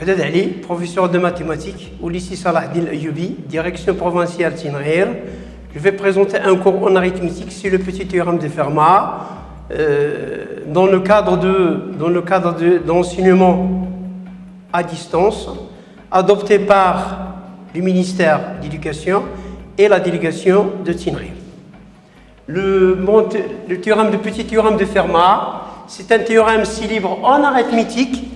Haddad Ali, professeur de mathématiques au lycée Salah Din Ayyoubi, direction provinciale Tinghir. Je vais présenter un cours en arithmétique sur le petit théorème de Fermat dans le cadre d'enseignement à distance adopté par le ministère de l'Éducation et la délégation de Tinghir. Le petit théorème de Fermat, c'est un théorème si libre en arithmétique.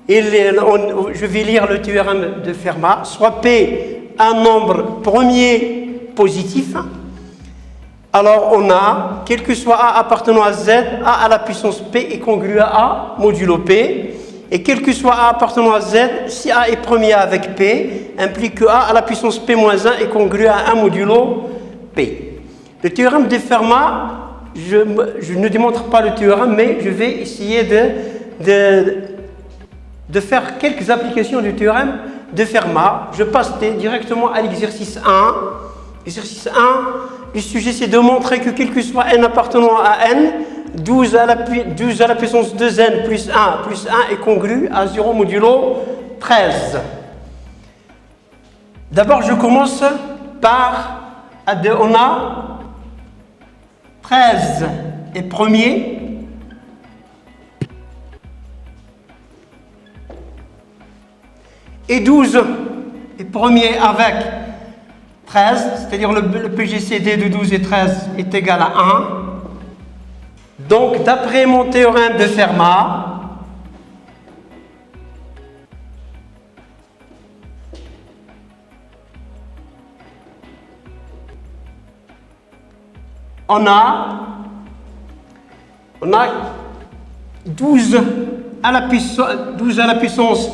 Et je vais lire le théorème de Fermat. Soit P un nombre premier positif, alors on a, quel que soit A appartenant à Z, A à la puissance P est congru à A modulo P. Et quel que soit A appartenant à Z, si A est premier avec P, implique que A à la puissance P moins 1 est congru à 1 modulo P. Le théorème de Fermat, je ne démontre pas le théorème, mais je vais essayer de faire quelques applications du théorème de Fermat. Je passe directement à l'exercice 1. Exercice 1, le sujet c'est de montrer que quel que soit n appartenant à n, 12 à la puissance 2n plus 1 est congru à 0 modulo 13. D'abord je commence par, on a 13 est premier, et 12 est premier avec 13, c'est-à-dire le PGCD de 12 et 13 est égal à 1. Donc, d'après mon théorème de Fermat, on a 12 à la puissance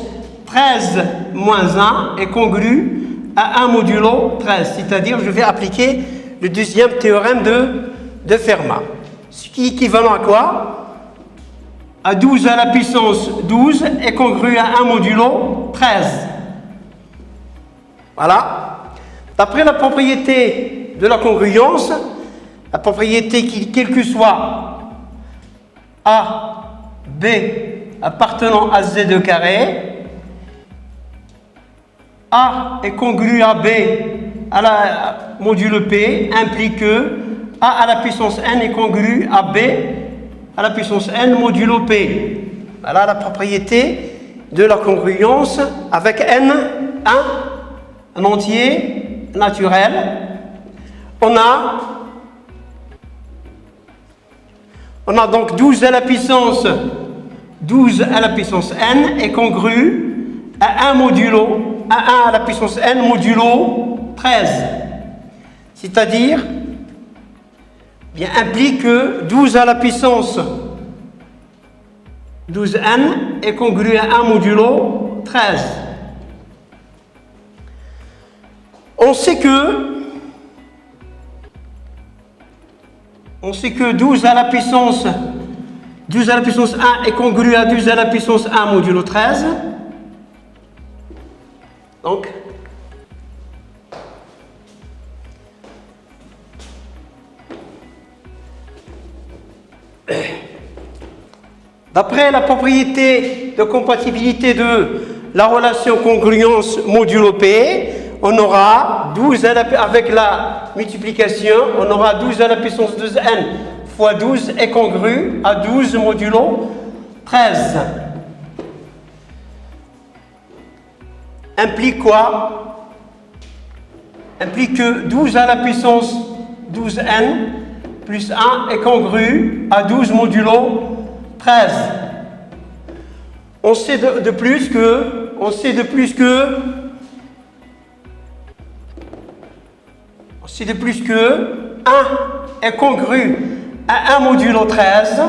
13 moins 1 est congru à 1 modulo 13, c'est-à-dire je vais appliquer le deuxième théorème de Fermat. Ce qui est équivalent à quoi? À 12 à la puissance 12 est congru à 1 modulo 13. Voilà. D'après la propriété de la congruence, la propriété qui, quel que soit A, B appartenant à Z carré, A est congru à B à la modulo P implique que A à la puissance n est congru à B à la puissance n modulo P. Voilà la propriété de la congruence avec n, un entier naturel. On a donc 12 à la puissance n est congru à 1 modulo à 1 à la puissance n modulo 13. C'est-à-dire, bien implique que 12 à la puissance 12n est congru à 1 modulo 13. On sait que 12 à la puissance 1 est congru à 12 à la puissance 1 modulo 13. Donc, d'après la propriété de compatibilité de la relation congruence modulo P, on aura 12 avec la multiplication, on aura 12 à la puissance 2n fois 12 est congru à 12 modulo 13. Implique quoi? Implique que 12 à la puissance 12n plus 1 est congru à 12 modulo 13. On sait de plus que 1 est congru à 1 modulo 13.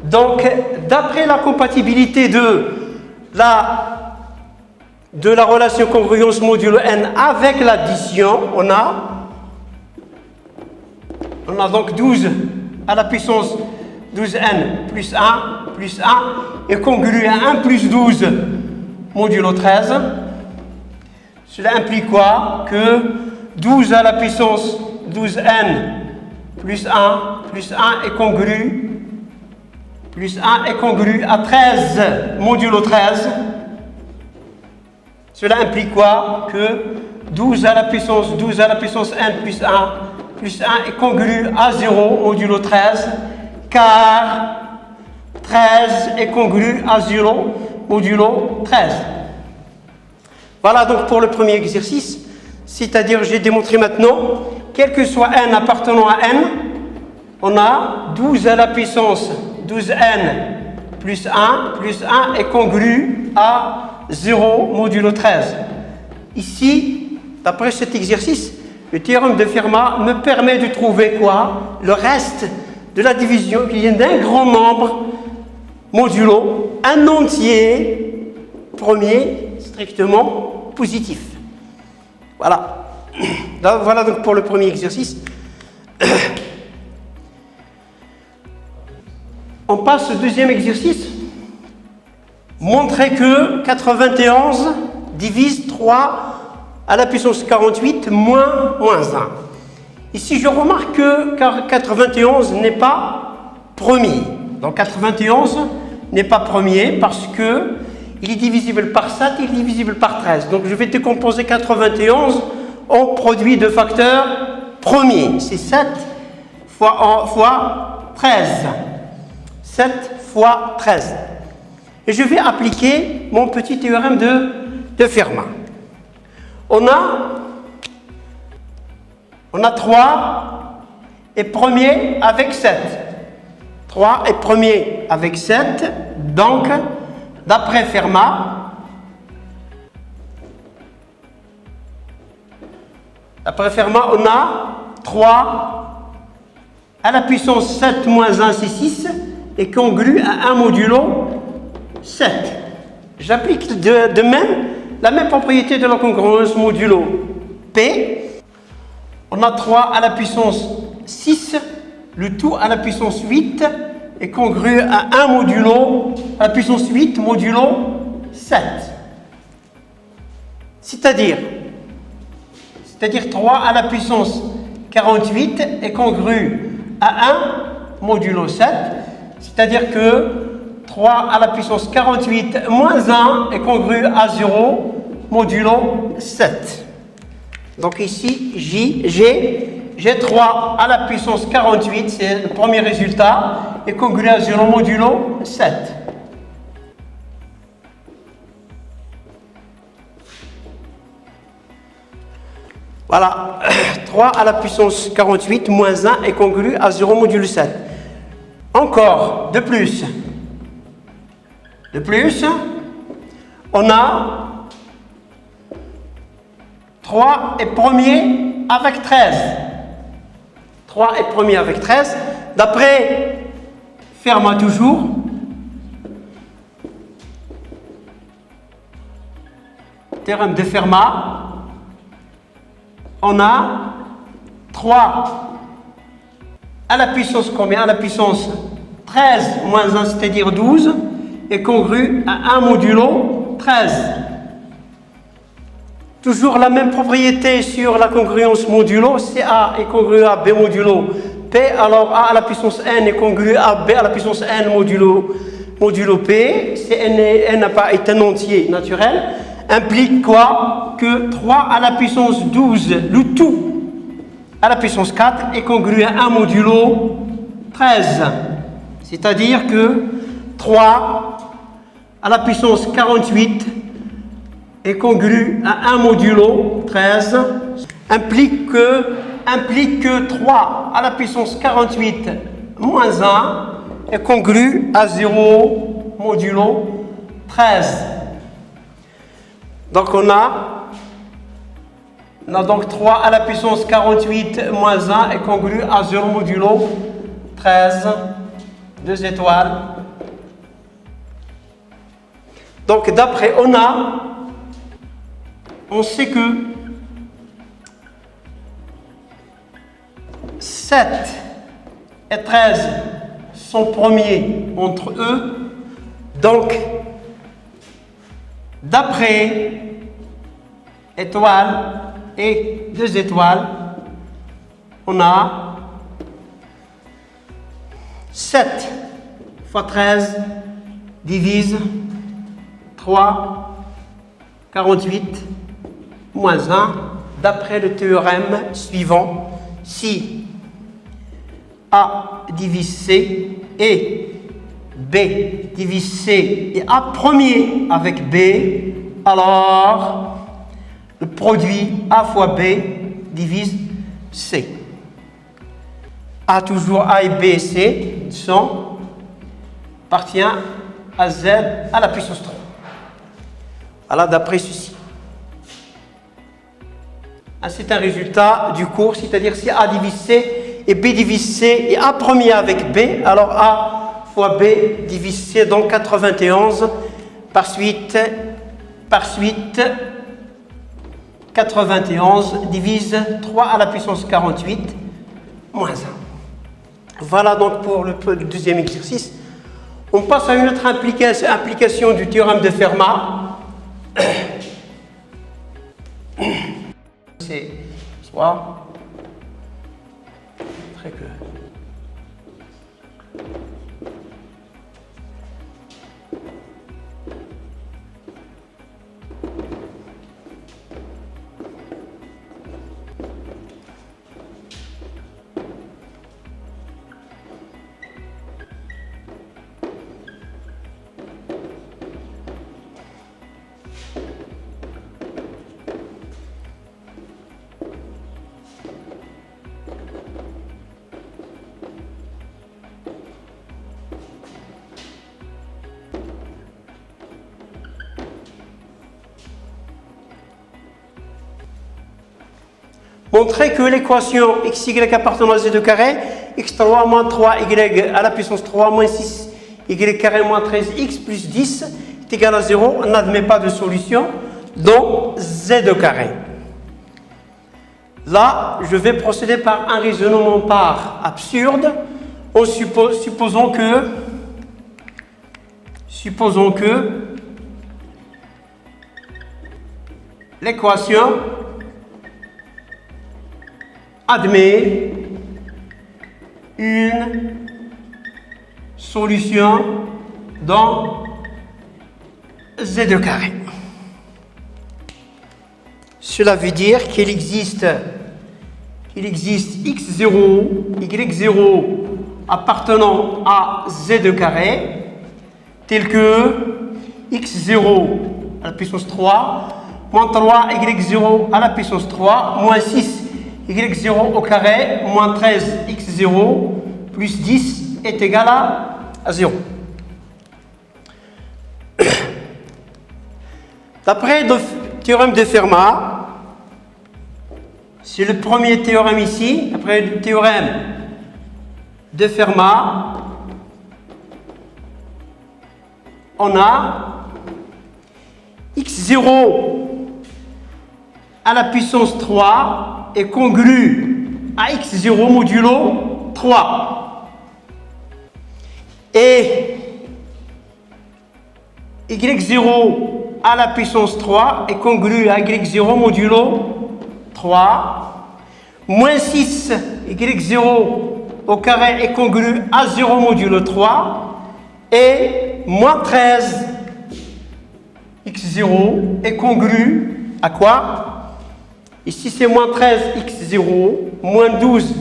Donc, d'après la compatibilité de la relation congruence modulo n avec l'addition, on a donc 12 à la puissance 12n plus 1 est congru à 1 plus 12 modulo 13. Cela implique quoi? Que 12 à la puissance 12n plus 1 est congru à 13 modulo 13. Cela implique quoi? Que 12 à la puissance n plus 1 est congru à 0 modulo 13, car 13 est congru à 0 modulo 13. Voilà donc pour le premier exercice, c'est-à-dire j'ai démontré maintenant, quel que soit n appartenant à n, on a 12 à la puissance 12n plus 1 est congru à 0 modulo 13. Ici, d'après cet exercice, le théorème de Fermat me permet de trouver quoi? Le reste de la division qui vient d'un grand nombre modulo un entier premier strictement positif. Voilà. Voilà donc pour le premier exercice. On passe au deuxième exercice. Montrer que 91 divise 3 à la puissance 48 moins 1. Ici, je remarque que 91 n'est pas premier. Donc 91 n'est pas premier parce que il est divisible par 7, il est divisible par 13. Donc je vais décomposer 91 en produit de facteurs premiers. C'est 7 fois 13. 7 fois 13. Et je vais appliquer mon petit théorème de Fermat. On a 3 est premier avec 7. 3 est premier avec 7. Donc, d'après Fermat, on a 3 à la puissance 7 moins 1, c'est 6, est congru à 1 modulo 7. J'applique de même la même propriété de la congruence modulo P. On a 3 à la puissance 6, le tout à la puissance 8 est congru à 1 modulo, à la puissance 8 modulo 7. C'est-à-dire 3 à la puissance 48 est congru à 1 modulo 7. C'est-à-dire que 3 à la puissance 48 moins 1 est congru à 0 modulo 7. Donc ici, j'ai 3 à la puissance 48, c'est le premier résultat, est congru à 0 modulo 7. Voilà, 3 à la puissance 48 moins 1 est congru à 0 modulo 7. Encore, de plus, on a 3 est premier avec 13. 3 est premier avec 13. D'après Fermat toujours, théorème de Fermat, on a 3 à la puissance combien? À la puissance 13 moins 1, c'est-à-dire 12, est congru à 1 modulo 13. Toujours la même propriété sur la congruence modulo, CA est congru à B modulo P, alors A à la puissance n est congru à B à la puissance n modulo P, si n est un entier naturel, implique quoi? Que 3 à la puissance 12, le tout à la puissance 4 est congru à 1 modulo 13. C'est-à-dire que 3 à la puissance 48 est congru à 1 modulo 13, implique que 3 à la puissance 48 moins 1 est congru à 0 modulo 13. Donc on a donc 3 à la puissance 48 moins 1 est congru à 0 modulo 13, 2 étoiles. Donc d'après on sait que 7 et 13 sont premiers entre eux. Donc, d'après étoile et 2 étoiles, on a 7 fois 13 divise 3 48 moins 1, d'après le théorème suivant, si A divise C et B divise C et A premier avec B, alors le produit A fois B divise C. A toujours A et B et C appartient à Z à la puissance 3. Voilà, d'après ceci. C'est un résultat du cours, c'est-à-dire si A divise C et B divise C et A premier avec B, alors A fois B divise C, donc 91. Par suite, 91 divise 3 à la puissance 48 moins 1. Voilà donc pour le deuxième exercice. On passe à une autre application du théorème de Fermat. C'est soit très que montrer que l'équation xy appartenant à z carré, x3 moins 3y à la puissance 3 moins 6 y carré moins 13x plus 10 est égal à 0 n'admet pas de solution dans z carré. Là, je vais procéder par un raisonnement par absurde en supposons que l'équation admet une solution dans z carré. Cela veut dire qu'il existe x0, y0 appartenant à z carré, tel que x0 à la puissance 3, moins 3 y0 à la puissance 3, moins 6 y0 au carré, moins 13 x0 plus 10 est égal à 0. D'après le théorème de Fermat, c'est le premier théorème ici, après le théorème de Fermat, on a x0 à la puissance 3 est congru à x0 modulo 3. Et y0 à la puissance 3 est congru à y0 modulo 3. Moins 6 y0 au carré est congru à 0 modulo 3. Et moins 13 x0 est congru à quoi? Ici, c'est moins 13 x0, moins 12.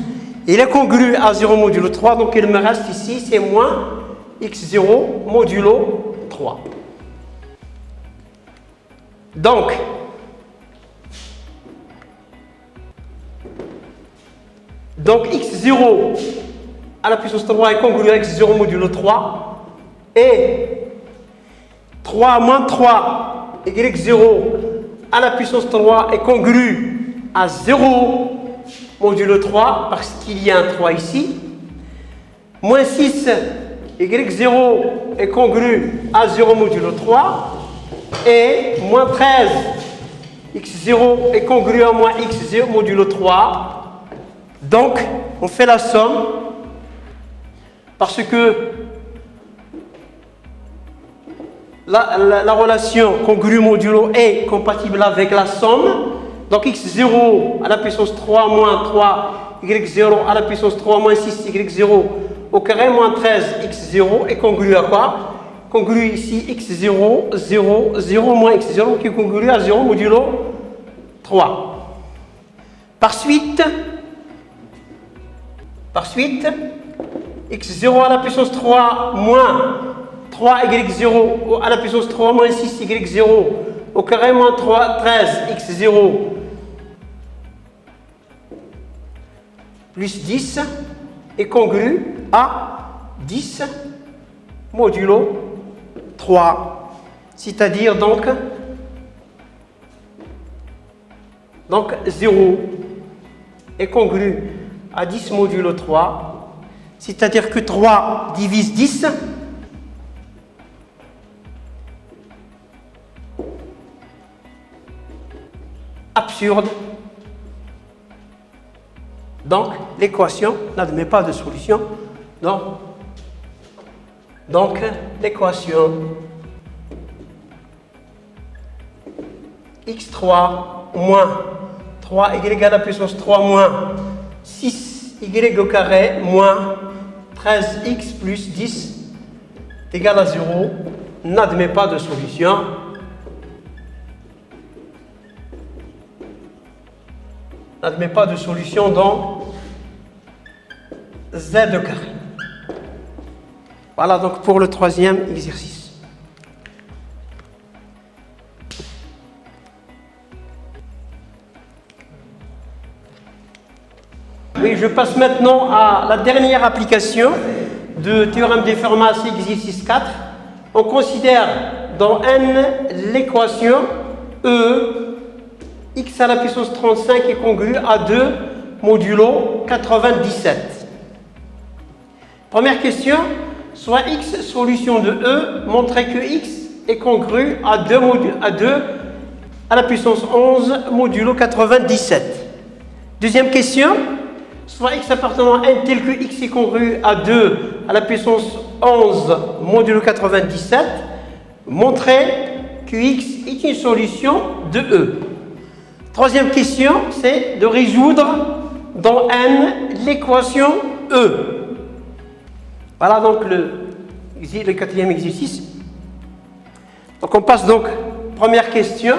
Il est congru à 0 modulo 3, donc il me reste ici, c'est moins x0 modulo 3. Donc, x0 à la puissance 3 est congru à x0 modulo 3. Et 3 moins 3 y0 à la puissance 3 est congru à 0 modulo 3 parce qu'il y a un 3 ici. Moins 6 y0 est congru à 0 modulo 3. Et moins 13 x0 est congru à moins x0 modulo 3. Donc, on fait la somme parce que la relation congru modulo est compatible avec la somme. Donc x0 à la puissance 3 moins 3 y0 à la puissance 3 moins 6 y0 au carré moins 13 x0 est congru à quoi? congru ici x0, 0, 0 moins x0 qui est congru à 0 modulo 3. Par suite, x0 à la puissance 3 moins 3y0 à la puissance 3 moins 6y0 au carré moins 3, 13x0 plus 10 est congru à 10 modulo 3. C'est-à-dire donc 0 est congru à 10 modulo 3. C'est-à-dire que 3 divise 10. Absurde. Donc, l'équation n'admet pas de solution. Donc l'équation x3 moins 3y à la puissance 3 moins 6y au carré moins 13x plus 10 égale à 0 n'admet pas de solution. N'admet pas de solution dans z au carré. Voilà donc pour le troisième exercice. Oui, je passe maintenant à la dernière application de théorème de Fermat, exercice 4. On considère dans N l'équation E x à la puissance 35 est congrue à 2 modulo 97. Première question, soit x solution de E, montrez que x est congru à 2 à la puissance 11 modulo 97. Deuxième question, soit x appartenant à n tel que x est congru à 2 à la puissance 11 modulo 97, montrez que x est une solution de E. Troisième question, c'est de résoudre dans N l'équation E. Voilà donc le quatrième exercice. Donc on passe donc, première question.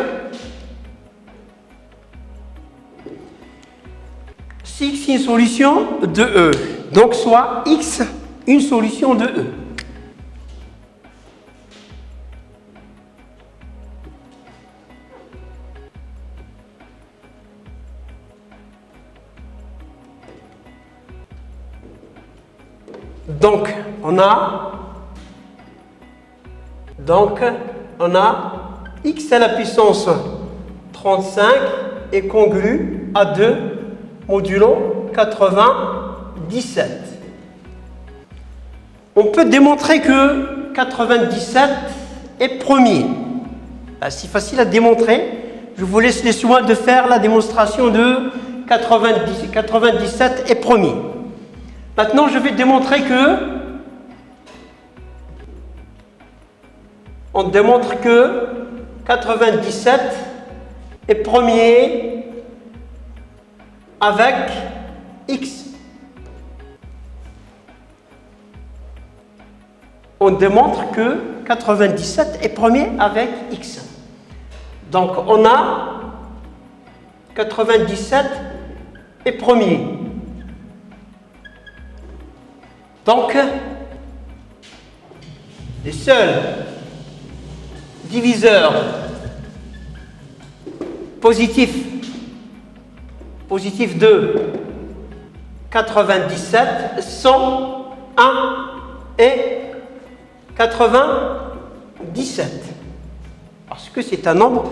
Si x est une solution de E, donc soit x une solution de E. Donc, on a x à la puissance 35 est congru à 2 modulo 97. On peut démontrer que 97 est premier. C'est facile à démontrer. Je vous laisse les soins de faire la démonstration de 97 est premier. Maintenant, je vais démontrer que on démontre que 97 est premier avec x. On démontre que 97 est premier avec x. Donc, on a 97 est premier. Donc, les seuls diviseurs positifs de 97 sont 1 et 97. Parce que c'est un nombre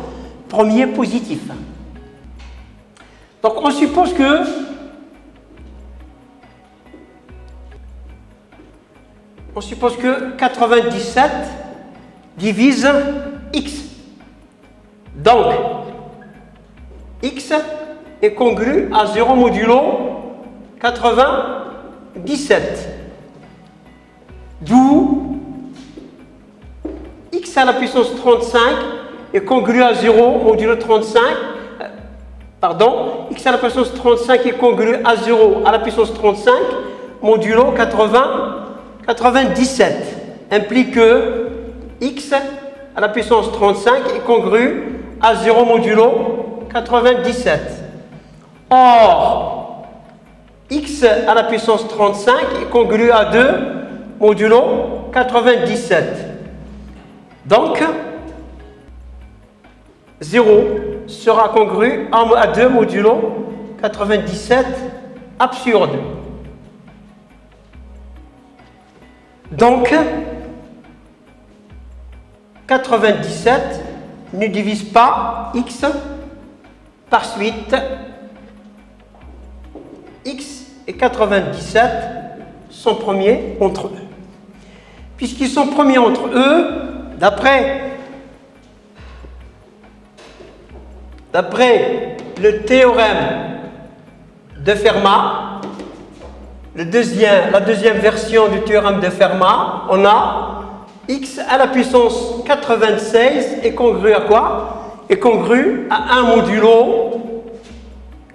premier positif. Donc, on suppose que on suppose que 97 divise x. Donc, x est congru à 0 modulo 97. D'où x à la puissance 35 est congru à 0 modulo 35. Pardon, x à la puissance 35 est congru à 0 à la puissance 35 modulo 97 implique que x à la puissance 35 est congru à 0 modulo 97. Or, x à la puissance 35 est congru à 2 modulo 97. Donc, 0 sera congru à 2 modulo 97, absurde. Donc, 97 ne divise pas x par suite. X et 97 sont premiers entre eux. Puisqu'ils sont premiers entre eux, d'après le théorème de Fermat, la deuxième version du théorème de Fermat, on a x à la puissance 96 est congru à quoi? Est congru à 1 modulo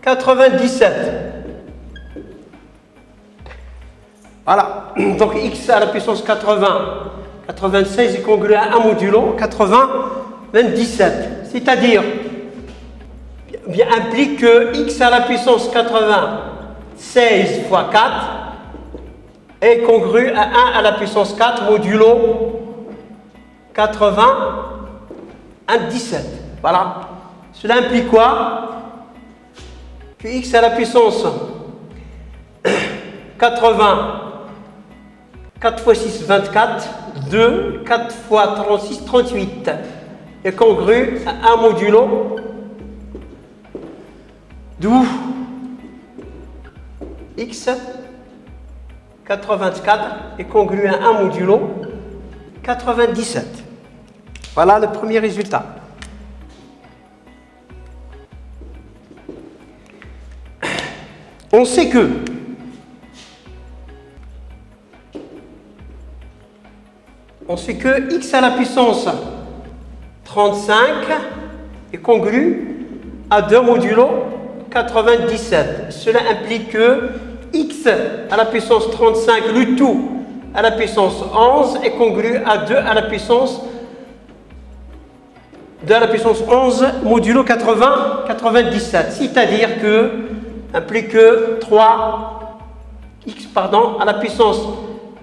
97. Voilà, donc x à la puissance 96 est congru à 1 modulo 97. C'est-à-dire, bien implique que x à la puissance 96 fois 4 est congru à 1 à la puissance 4 modulo 97. Voilà. Cela implique quoi? Que x à la puissance 80, 4 fois 6, 24, 2, 4 fois 36, 38 est congru à 1 modulo, d'où x 84 est congru à 1 modulo 97. Voilà le premier résultat. On sait que x à la puissance 35 est congru à 2 modulo 97. Cela implique que x à la puissance 35, le tout à la puissance 11 est congru à 2 à la puissance 11 modulo 97. C'est-à-dire que implique que 3x à la puissance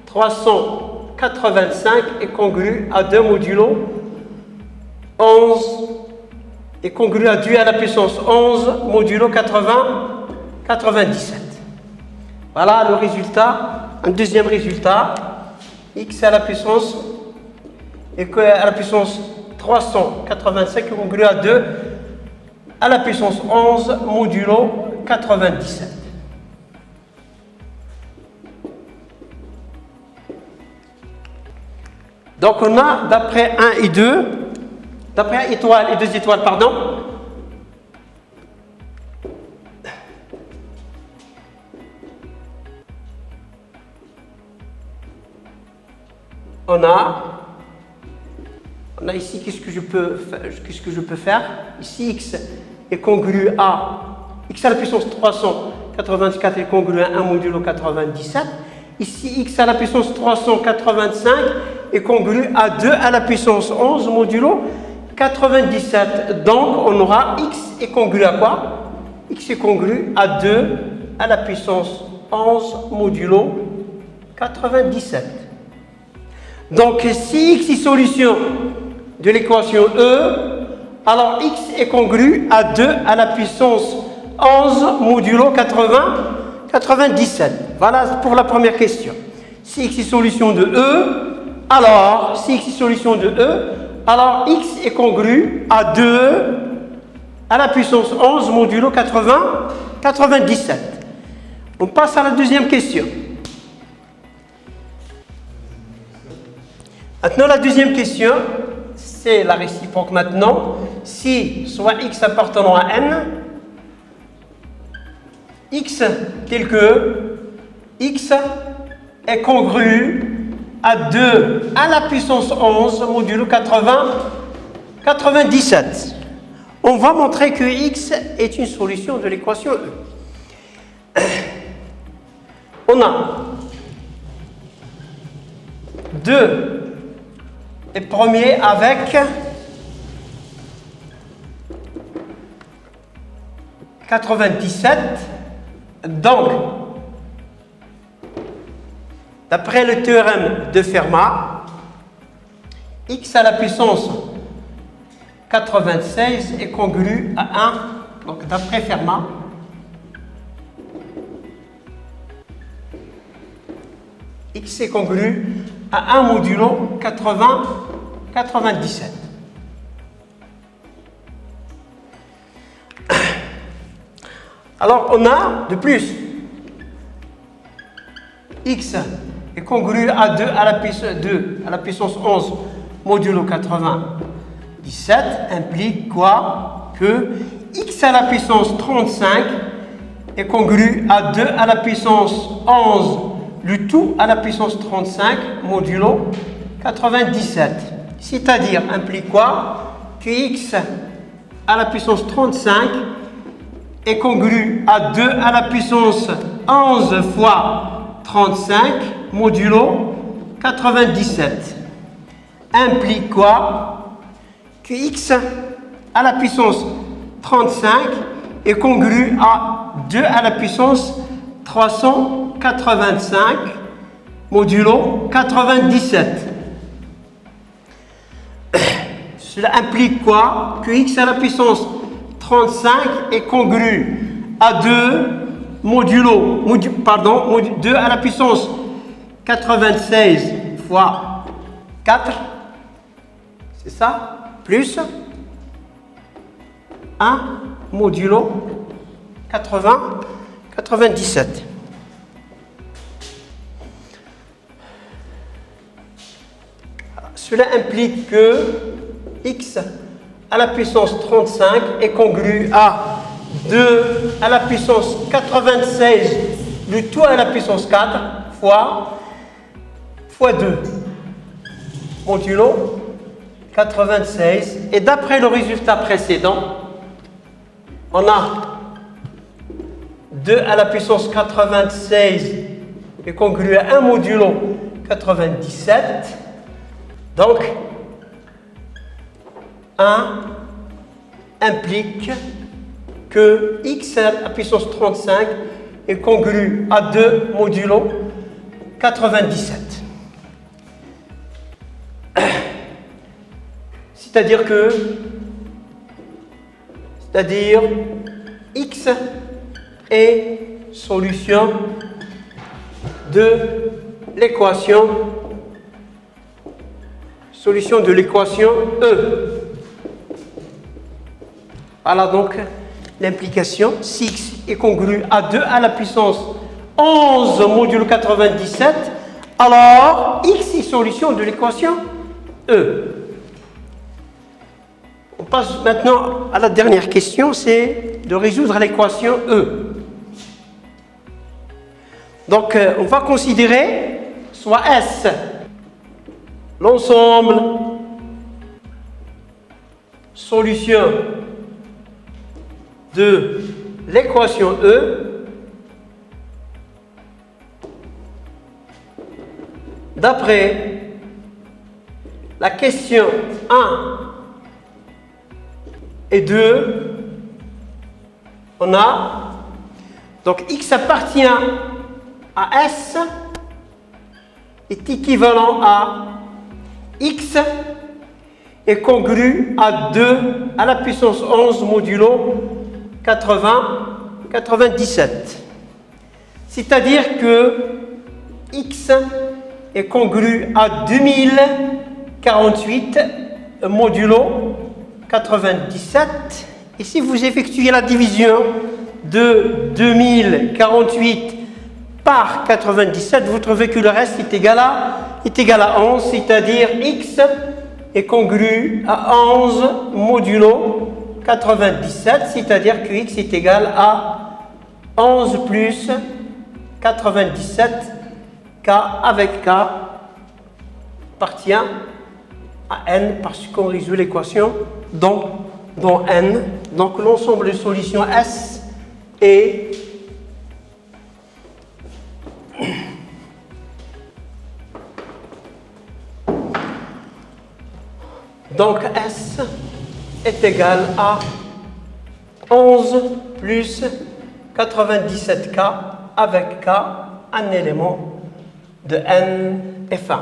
385 est congru à 2 modulo 11 est congru à 2 à la puissance 11 modulo 97. Voilà le résultat. Un deuxième résultat, x à la puissance 385 est congru à 2 à la puissance 11 modulo 97. Donc on a d'après 1 et 2, d'après 1 étoile et 2 étoiles, pardon, on a ici, qu'est-ce que je peux faire? Ici, x est congru à x à la puissance 384 est congru à 1 modulo 97. Ici, x à la puissance 385 est congru à 2 à la puissance 11 modulo 97. Donc, on aura x est congru à quoi? X est congru à 2 à la puissance 11 modulo 97. Donc, si x est solution de l'équation E, alors x est congru à 2 à la puissance 11 modulo 97. Voilà pour la première question. Si x est solution de E, alors x est congru à 2 à la puissance 11 modulo 97. On passe à la deuxième question. Maintenant, la deuxième question, c'est la réciproque maintenant. Si soit x appartenant à n, x tel que x est congru à 2 à la puissance 11 modulo 97. On va montrer que x est une solution de l'équation E. On a 2 est premier avec 97. Donc, d'après le théorème de Fermat, x à la puissance 96 est congru à 1. Donc, d'après Fermat, x est congru à 1 modulo 97. Alors, on a de plus x est congru à 2 à la puissance 11 modulo 97 implique quoi? Que x à la puissance 35 est congru à 2 à la puissance 11 le tout à la puissance 35 modulo 97. C'est-à-dire implique quoi? Que x à la puissance 35 est congru à 2 à la puissance 11 fois 35 modulo 97. Implique quoi? Que x à la puissance 35 est congru à 2 à la puissance 385 modulo 97. Cela implique quoi? Que x à la puissance 35 est congru à 2 2 à la puissance 96 fois 4, c'est ça, plus 1 modulo 97. Cela implique que x à la puissance 35 est congru à 2 à la puissance 96 le tout à la puissance 4 fois 2 modulo 96. Et d'après le résultat précédent, on a 2 à la puissance 96 est congru à 1 modulo 97. Donc, 1 implique que x à la puissance 35 est congru à 2 modulo 97. C'est-à-dire x est solution de l'équation E. Voilà donc l'implication. Si x est congru à 2 à la puissance 11 modulo 97, alors x est solution de l'équation E. On passe maintenant à la dernière question, c'est de résoudre l'équation E. Donc, on va considérer soit S, l'ensemble solution de l'équation E d'après la question 1 et 2, on a donc x appartient à S est équivalent à x est congru à 2 à la puissance 11 modulo 97. C'est-à-dire que x est congru à 2048 modulo 97. Et si vous effectuez la division de 2048 par 97, vous trouvez que le reste est égal à 11, c'est-à-dire x est congru à 11 modulo 97, c'est-à-dire que x est égal à 11 plus 97, k avec k appartient à n parce qu'on résout l'équation dans n. Donc l'ensemble de solutions S est Donc S est égal à 11 plus 97K avec K, un élément de N F1.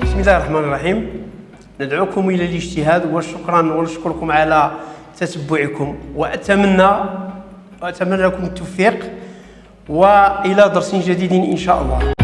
بسم الله الرحمن الرحيم. ندعوكم إلى الاجتهاد وشكرا ونشكركم على تتبعكم وأتمنى لكم التوفيق وإلى درس جديد إن شاء الله.